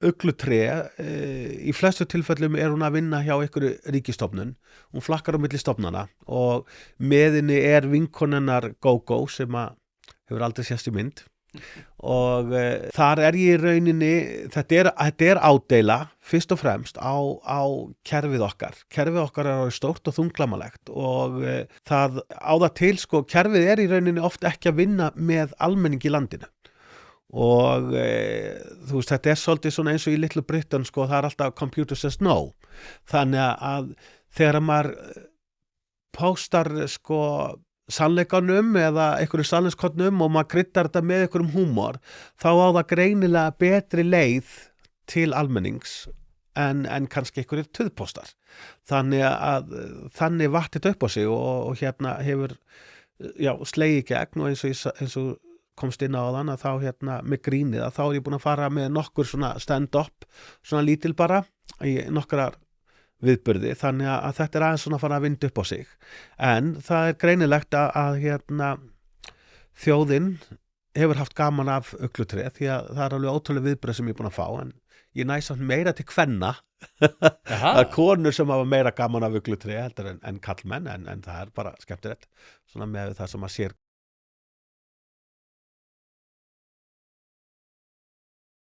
uglutré, í flestu tilfellum hún að vinna hjá einhverju ríkistofnun, hún flakkar á milli stofnana og með henni vinkonunnar Gógó sem að hefur aldrei sést í mynd og þar ég í rauninni, þetta ádeila fyrst og fremst á kerfið okkar stórt og þunglamalegt og það á það til sko, kerfið í rauninni oft ekki að vinna með almenning í landinu og þú veist, þetta svolítið svona eins og í Little Britain sko, það alltaf computer says no, þannig að þegar maður póstar sko sannleikanum eða einhverju sannleikskornum og maður kryddar þetta með einhverjum húmor, þá á það greinilega betri leið til almennings en kannski einhverjir tuðpóstar. Þannig vatt þetta upp á sig og hérna hefur slegið í gegn og eins og komst inn á þann að þá með grínið að þá ég búin að fara með nokkur svona stand-up, svona lítil bara í nokkrar viðburði, þannig að þetta aðeins svona að fara að vinda upp á sig en það greinilegt að þjóðin hefur haft gaman af uglutré því að það alveg ótrúlega viðbröð sem ég er búin að fá en ég næs meira til kvenna það konur sem hafa meira gaman af uglutré heldur en kallmenn en það bara skemmtilegt svona með það sem maður sér